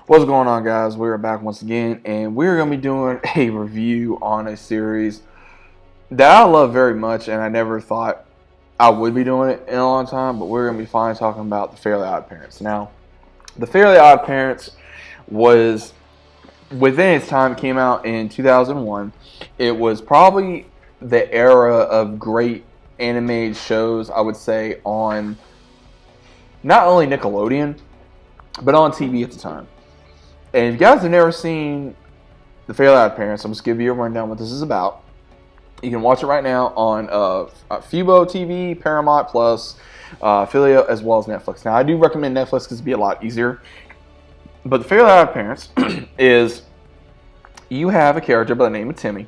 What's going on, guys? We're back once again, and we're going to be doing a review on a series that I love very much, and I never thought I would be doing it in a long time, but we're going to be finally talking about The Fairly Odd Parents. Now, The Fairly Odd Parents was, within its time, it came out in 2001. It was probably the era of great animated shows, I would say, on not only Nickelodeon, but on TV at the time. And if you guys have never seen The Fairly Odd Parents, I'm just give you a rundown what this is about. You can watch it right now on Fubo TV, Paramount Plus, Affiliate, as well as Netflix. Now, I do recommend Netflix because it'd be a lot easier. But The Fairly Odd Parents is you have a character by the name of Timmy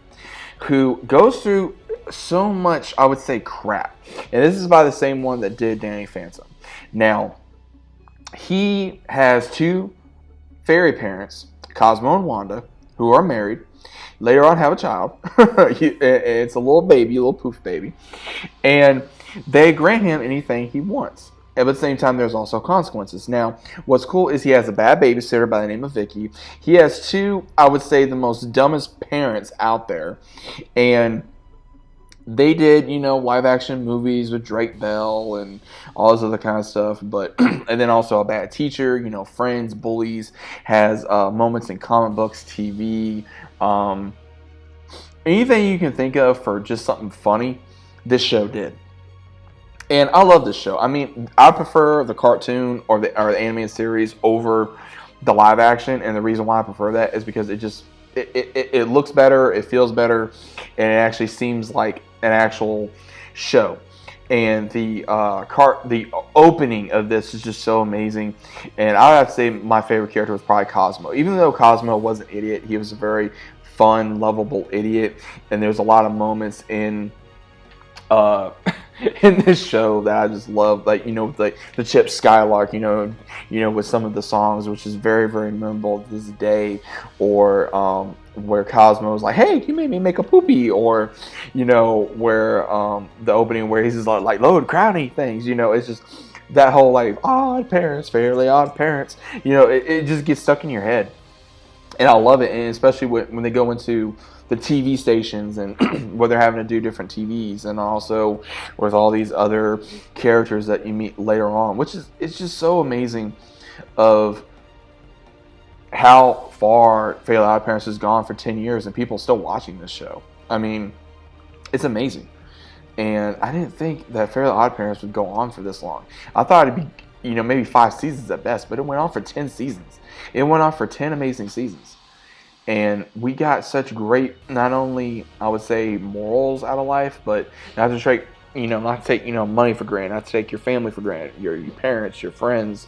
who goes through so much, I would say, crap. And this is by the same one that did Danny Phantom. Now, he has two fairy parents, Cosmo and Wanda, who are married. Later on, have a child. It's a little baby, a little poof baby. And they grant him anything he wants. At the same time, there's also consequences. Now, what's cool is he has a bad babysitter by the name of Vicky. He has two, I would say, the most dumbest parents out there. And they did, live action movies with Drake Bell and all this other kind of stuff. But and then also a bad teacher, Friends, Bullies, has moments in comic books, TV, anything you can think of for just something funny. This show did, and I love this show. I mean, I prefer the cartoon or the animated series over the live action, and the reason why I prefer that is because it looks better, it feels better, and it actually seems like an actual show. And the opening of this is just so amazing. And I would have to say my favorite character was probably Cosmo. Even though Cosmo was an idiot, he was a very fun, lovable idiot. And there's a lot of moments in in this show that I just love, like the Chip Skylark, with some of the songs, which is very, very memorable to this day, or where Cosmo was like, "Hey, you made me make a poopy," or where the opening where he's just like load crowny things, it's just that whole like odd parents, fairly odd parents, it just gets stuck in your head, and I love it, and especially when they go into the TV stations and where they're having to do different TVs, and also with all these other characters that you meet later on, it's just so amazing of how far Fairly Odd Parents has gone for 10 years and people still watching this show. I mean, it's amazing. And I didn't think that Fairly Odd Parents would go on for this long. I thought it'd be, maybe 5 seasons at best, but it went on for 10 seasons. It went on for 10 amazing seasons. And we got such great, not only, I would say, morals out of life, but not to take, money for granted, not to take your family for granted, your parents, your friends,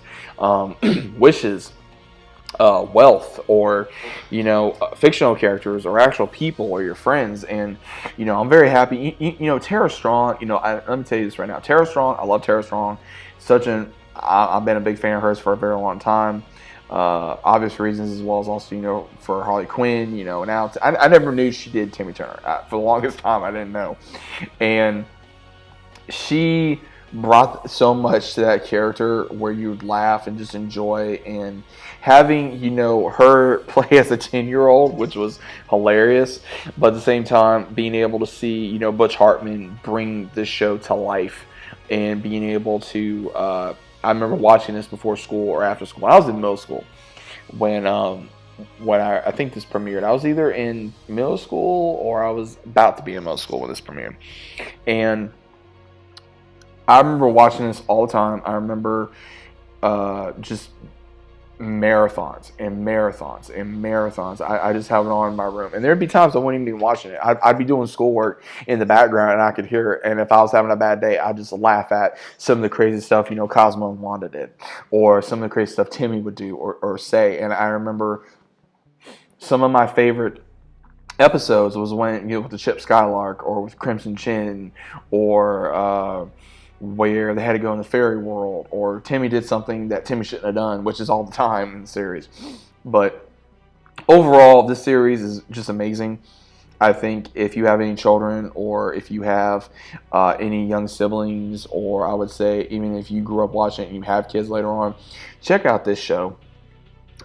wishes, wealth, or, fictional characters or actual people or your friends. And, I'm very happy. Tara Strong, let me tell you this right now. Tara Strong, I love Tara Strong. I've been a big fan of hers for a very long time. Obvious reasons, as well as also, for Harley Quinn, now I never knew she did Timmy Turner. For the longest time, I didn't know. And she brought so much to that character where you would laugh and just enjoy, and having, her play as a 10-year-old, which was hilarious, but at the same time, being able to see, Butch Hartman bring this show to life, and being able to, I remember watching this before school or after school. I was in middle school when I think this premiered. I was either in middle school or I was about to be in middle school when this premiered. And I remember watching this all the time. I remember just marathons and marathons and marathons. I just have it on in my room, and there'd be times I wouldn't even be watching it. I'd be doing schoolwork in the background, and I could hear it. And if I was having a bad day, I'd just laugh at some of the crazy stuff Cosmo and Wanda did, or some of the crazy stuff Timmy would do or say. And I remember some of my favorite episodes was when with the Chip Skylark, or with Crimson Chin, or where they had to go in the fairy world, or Timmy did something that Timmy shouldn't have done, which is all the time in the series. But overall, this series is just amazing. I think if you have any children, or if you have any young siblings, or I would say even if you grew up watching it and you have kids later on, check out this show.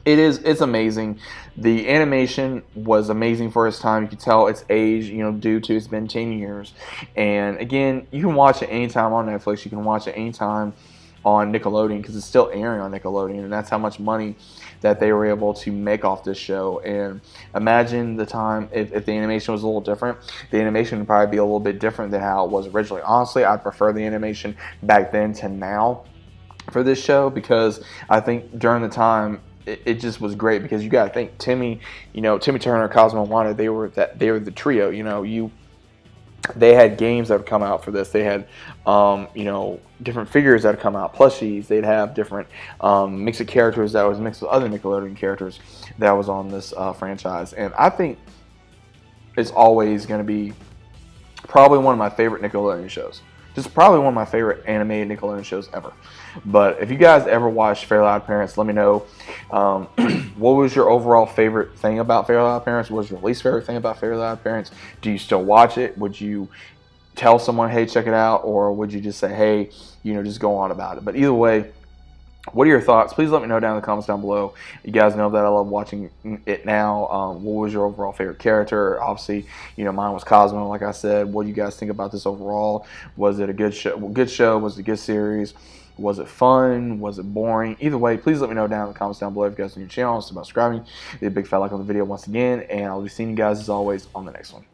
It's amazing. The animation was amazing for its time. You could tell its age, due to it's been 10 years. And again, you can watch it anytime on Netflix. You can watch it anytime on Nickelodeon because it's still airing on Nickelodeon, and that's how much money that they were able to make off this show. And imagine the time if the animation was a little different. The animation would probably be a little bit different than how it was originally. Honestly, I prefer the animation back then to now for this show because I think during the time it just was great because you got to think Timmy Turner, Cosmo, Wanda, they were the trio. They had games that would come out for this. They had, different figures that would come out, plushies. They'd have different mix of characters that was mixed with other Nickelodeon characters that was on this franchise. And I think it's always going to be probably one of my favorite Nickelodeon shows. Just probably one of my favorite animated Nickelodeon shows ever. But if you guys ever watched Fairly Odd Parents, let me know. What was your overall favorite thing about Fairly Odd Parents? What was your least favorite thing about Fairly Odd Parents? Do you still watch it? Would you tell someone, hey, check it out? Or would you just say, hey, just go on about it? But either way, what are your thoughts? Please let me know down in the comments down below. You guys know that I love watching it now. What was your overall favorite character? Obviously, mine was Cosmo, like I said. What do you guys think about this overall? Was it a good show? Was it a good series? Was it fun? Was it boring? Either way, please let me know down in the comments down below if you guys are new to the channel. Subscribing. Leave a big fat like on the video once again. And I'll be seeing you guys, as always, on the next one.